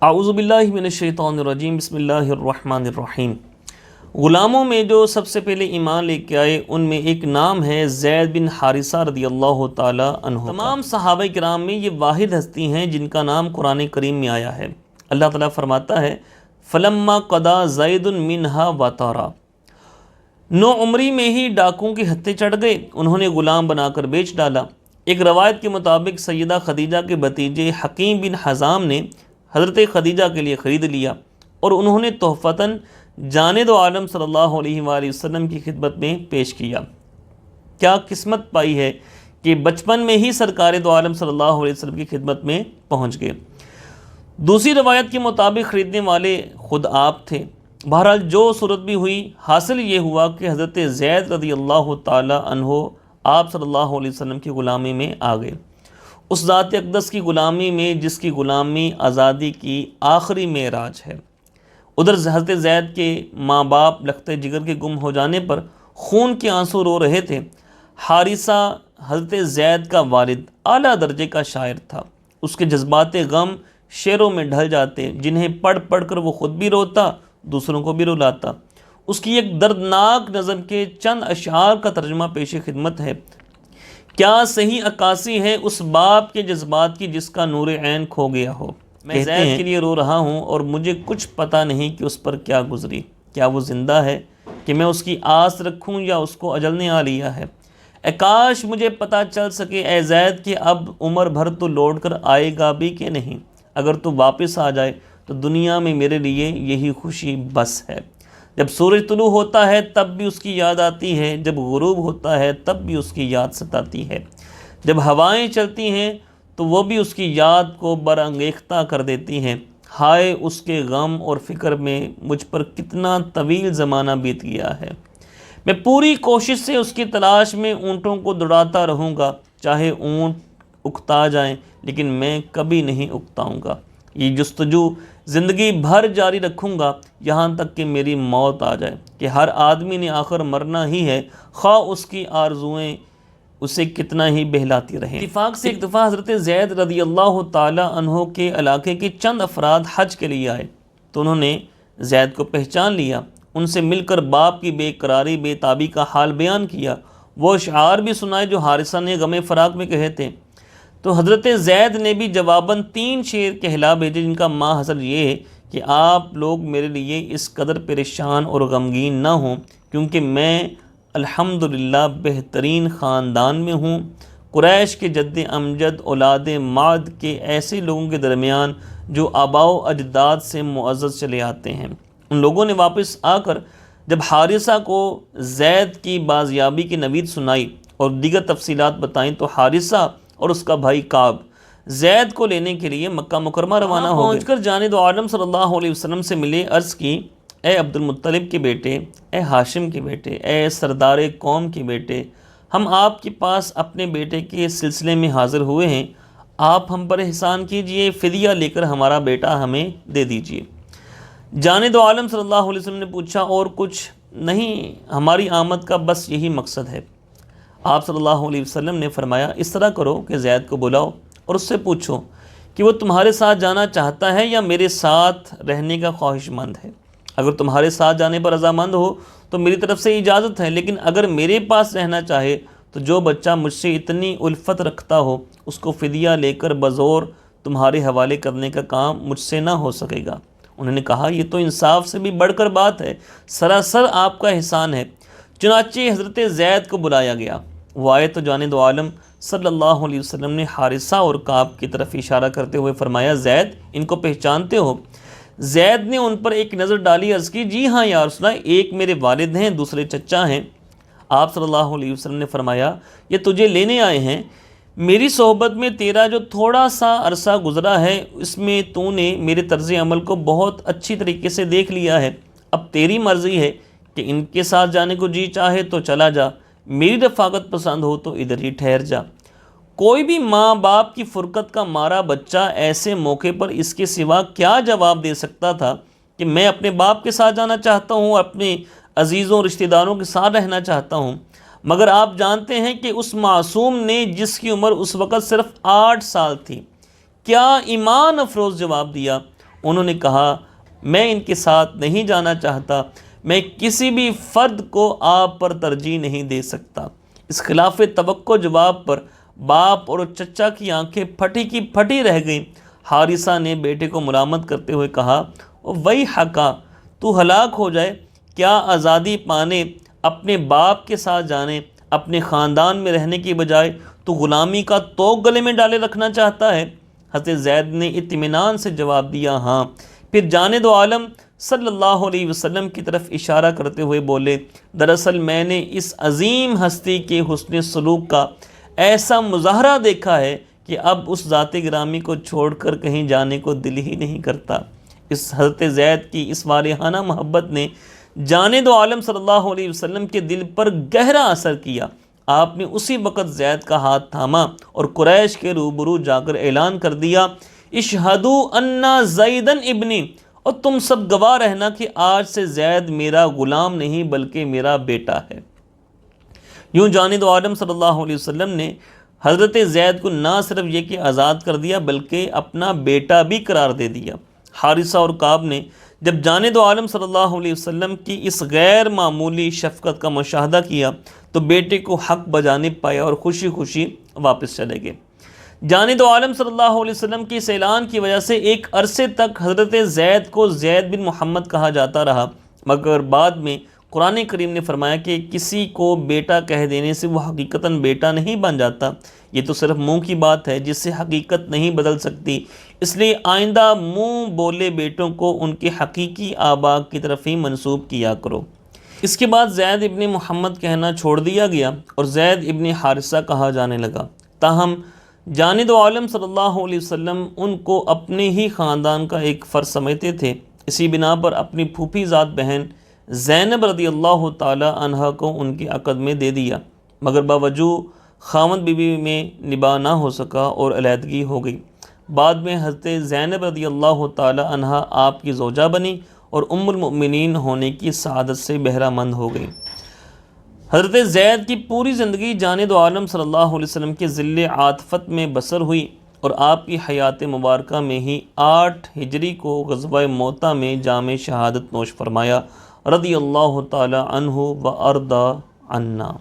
اعوذ باللہ من الشیطان الرجیم، بسم اللہ الرحمن الرحیم۔ غلاموں میں جو سب سے پہلے ایمان لے کے آئے ان میں ایک نام ہے زید بن حارثہ رضی اللہ تعالی عنہ۔ تمام صحابہ کرام میں یہ واحد ہستی ہیں جن کا نام قرآن کریم میں آیا ہے۔ اللہ تعالیٰ فرماتا ہے فلما قضا زید منہا وطرا، 9 عمری میں ہی ڈاکوں کے ہتھے چڑھ گئے، انہوں نے غلام بنا کر بیچ ڈالا۔ ایک روایت کے مطابق سیدہ خدیجہ کے بھتیجے حکیم بن حزام نے حضرت خدیجہ کے لیے خرید لیا اور انہوں نے تحفتاً جانے دو عالم صلی اللہ علیہ وآلہ وسلم کی خدمت میں پیش کیا۔ کیا قسمت پائی ہے کہ بچپن میں ہی سرکار دو عالم صلی اللہ علیہ وسلم کی خدمت میں پہنچ گئے۔ دوسری روایت کے مطابق خریدنے والے خود آپ تھے۔ بہرحال جو صورت بھی ہوئی، حاصل یہ ہوا کہ حضرت زید رضی اللہ تعالی عنہ آپ صلی اللہ علیہ وسلم کی غلامی میں آ گئے، اس ذات اقدس کی غلامی میں جس کی غلامی آزادی کی آخری معراج ہے۔ ادھر حضرت زید کے ماں باپ لخت جگر کے گم ہو جانے پر خون کے آنسو رو رہے تھے۔ حارثہ حضرت زید کا والد اعلیٰ درجے کا شاعر تھا، اس کے جذبات غم شعروں میں ڈھل جاتے جنہیں پڑھ پڑھ کر وہ خود بھی روتا، دوسروں کو بھی رلاتا۔ اس کی ایک دردناک نظم کے چند اشعار کا ترجمہ پیش خدمت ہے۔ کیا صحیح عکاسی ہے اس باپ کے جذبات کی جس کا نور عین کھو گیا ہو، میں زید کے لیے رو رہا ہوں اور مجھے کچھ پتہ نہیں کہ اس پر کیا گزری، کیا وہ زندہ ہے کہ میں اس کی آس رکھوں یا اس کو اجل نے آ لیا ہے۔ اے کاش مجھے پتہ چل سکے اے زید کہ اب عمر بھر تو لوٹ کر آئے گا بھی کہ نہیں، اگر تو واپس آ جائے تو دنیا میں میرے لیے یہی خوشی بس ہے۔ جب سورج طلوع ہوتا ہے تب بھی اس کی یاد آتی ہے، جب غروب ہوتا ہے تب بھی اس کی یاد ستاتی ہے، جب ہوائیں چلتی ہیں تو وہ بھی اس کی یاد کو برانگیختہ کر دیتی ہیں۔ ہائے اس کے غم اور فکر میں مجھ پر کتنا طویل زمانہ بیت گیا ہے۔ میں پوری کوشش سے اس کی تلاش میں اونٹوں کو دوڑاتا رہوں گا، چاہے اونٹ اکتا جائیں لیکن میں کبھی نہیں اکتاؤں گا۔ یہ جستجو زندگی بھر جاری رکھوں گا یہاں تک کہ میری موت آ جائے، کہ ہر آدمی نے آخر مرنا ہی ہے، خواہ اس کی آرزوئیں اسے کتنا ہی بہلاتی رہیں۔ اتفاق سے ایک دفعہ حضرت زید رضی اللہ تعالی عنہ کے علاقے کے چند افراد حج کے لیے آئے تو انہوں نے زید کو پہچان لیا، ان سے مل کر باپ کی بے قراری بے تابی کا حال بیان کیا، وہ اشعار بھی سنائے جو حارثہ نے غم فراق میں کہے تھے۔ تو حضرت زید نے بھی جواباً 3 شعر کہلا بھیجے جن کا ماحصل یہ ہے کہ آپ لوگ میرے لیے اس قدر پریشان اور غمگین نہ ہوں، کیونکہ میں الحمدللہ بہترین خاندان میں ہوں، قریش کے جد امجد اولاد معد کے ایسے لوگوں کے درمیان جو آباء و اجداد سے معزز چلے آتے ہیں۔ ان لوگوں نے واپس آ کر جب حارثہ کو زید کی بازیابی کی نوید سنائی اور دیگر تفصیلات بتائیں تو حارثہ اور اس کا بھائی کعب زید کو لینے کے لیے مکہ مکرمہ روانہ ہو گئے۔ پہنچ کر جانب عالم صلی اللہ علیہ وسلم سے ملے، عرض کی اے عبد المطلب کے بیٹے، اے ہاشم کے بیٹے، اے سردار قوم کے بیٹے، ہم آپ کے پاس اپنے بیٹے کے سلسلے میں حاضر ہوئے ہیں، آپ ہم پر احسان کیجئے، فدیہ لے کر ہمارا بیٹا ہمیں دے دیجئے۔ جانب عالم صلی اللہ علیہ وسلم نے پوچھا اور کچھ نہیں، ہماری آمد کا بس یہی مقصد ہے۔ آپ صلی اللہ علیہ وسلم نے فرمایا اس طرح کرو کہ زید کو بلاؤ اور اس سے پوچھو کہ وہ تمہارے ساتھ جانا چاہتا ہے یا میرے ساتھ رہنے کا خواہش مند ہے۔ اگر تمہارے ساتھ جانے پر رضامند ہو تو میری طرف سے اجازت ہے، لیکن اگر میرے پاس رہنا چاہے تو جو بچہ مجھ سے اتنی الفت رکھتا ہو اس کو فدیہ لے کر بزور تمہارے حوالے کرنے کا کام مجھ سے نہ ہو سکے گا۔ انہوں نے کہا یہ تو انصاف سے بھی بڑھ کر بات ہے، سراسر آپ کا احسان ہے۔ چنانچہ حضرت زید کو بلایا گیا، وہ آئے تو جانب عالم صلی اللہ علیہ وسلم نے حارثہ اور کعب کی طرف اشارہ کرتے ہوئے فرمایا زید ان کو پہچانتے ہو؟ زید نے ان پر ایک نظر ڈالی، عرض کی جی ہاں یا رسول اللہ، ایک میرے والد ہیں، دوسرے چچا ہیں۔ آپ صلی اللہ علیہ وسلم نے فرمایا یہ تجھے لینے آئے ہیں، میری صحبت میں تیرا جو تھوڑا سا عرصہ گزرا ہے اس میں تو نے میرے طرز عمل کو بہت اچھی طریقے سے دیکھ لیا ہے، اب تیری مرضی ہے کہ ان کے ساتھ جانے کو جی چاہے تو چلا جا، میری رفاقت پسند ہو تو ادھر ہی ٹھہر جا۔ کوئی بھی ماں باپ کی فرقت کا مارا بچہ ایسے موقع پر اس کے سوا کیا جواب دے سکتا تھا کہ میں اپنے باپ کے ساتھ جانا چاہتا ہوں، اپنے عزیزوں رشتہ داروں کے ساتھ رہنا چاہتا ہوں، مگر آپ جانتے ہیں کہ اس معصوم نے جس کی عمر اس وقت صرف 8 سال تھی کیا ایمان افروز جواب دیا، انہوں نے کہا میں ان کے ساتھ نہیں جانا چاہتا، میں کسی بھی فرد کو آپ پر ترجیح نہیں دے سکتا۔ اس خلاف توقع جواب پر باپ اور چچا کی آنکھیں پھٹی کی پھٹی رہ گئیں۔ حارثہ نے بیٹے کو ملامت کرتے ہوئے کہا وہی حقا، تو ہلاک ہو جائے، کیا آزادی پانے اپنے باپ کے ساتھ جانے، اپنے خاندان میں رہنے کی بجائے تو غلامی کا توق گلے میں ڈالے رکھنا چاہتا ہے؟ حضرت زید نے اطمینان سے جواب دیا ہاں۔ پھر جانب عالم صلی اللہ علیہ وسلم کی طرف اشارہ کرتے ہوئے بولے دراصل میں نے اس عظیم ہستی کے حسن سلوک کا ایسا مظاہرہ دیکھا ہے کہ اب اس ذات گرامی کو چھوڑ کر کہیں جانے کو دل ہی نہیں کرتا۔ اس حضرت زید کی اس والہانہ محبت نے جانب عالم صلی اللہ علیہ وسلم کے دل پر گہرا اثر کیا۔ آپ نے اسی وقت زید کا ہاتھ تھاما اور قریش کے روبرو جا کر اعلان کر دیا اشہدوا انا زیدن ابنی، اور تم سب گواہ رہنا کہ آج سے زید میرا غلام نہیں بلکہ میرا بیٹا ہے۔ یوں جانب عالم صلی اللہ علیہ وسلم نے حضرت زید کو نہ صرف یہ کہ آزاد کر دیا بلکہ اپنا بیٹا بھی قرار دے دیا۔ حارثہ اور کعب نے جب جانب عالم صلی اللہ علیہ وسلم کی اس غیر معمولی شفقت کا مشاہدہ کیا تو بیٹے کو حق بجانب پایا اور خوشی خوشی واپس چلے گئے۔ جانب عالم صلی اللہ علیہ وسلم کی اس اعلان کی وجہ سے ایک عرصے تک حضرت زید کو زید بن محمد کہا جاتا رہا، مگر بعد میں قرآن کریم نے فرمایا کہ کسی کو بیٹا کہہ دینے سے وہ حقیقتاً بیٹا نہیں بن جاتا، یہ تو صرف منہ کی بات ہے جس سے حقیقت نہیں بدل سکتی، اس لیے آئندہ منہ بولے بیٹوں کو ان کے حقیقی آباء کی طرف ہی منسوب کیا کرو۔ اس کے بعد زید ابن محمد کہنا چھوڑ دیا گیا اور زید ابن حارثہ کہا جانے لگا، تاہم جانب عالم صلی اللہ علیہ وسلم ان کو اپنے ہی خاندان کا ایک فرد سمجھتے تھے، اسی بنا پر اپنی پھوپھی ذات بہن زینب رضی اللہ تعالی عنہ کو ان کے عقد میں دے دیا، مگر باوجود خاوند بیوی میں نباہ نہ ہو سکا اور علیحدگی ہو گئی۔ بعد میں حضرت زینب رضی اللہ تعالی عنہ آپ کی زوجہ بنی اور ام المؤمنین ہونے کی سعادت سے بہرہ مند ہو گئی۔ حضرت زید کی پوری زندگی جانب عالم صلی اللہ علیہ وسلم کے ذل عاطفت میں بسر ہوئی اور آپ کی حیات مبارکہ میں ہی 8 ہجری کو غزوہ موتہ میں جام شہادت نوش فرمایا، رضی اللہ تعالی عنہ و ارضا عنا۔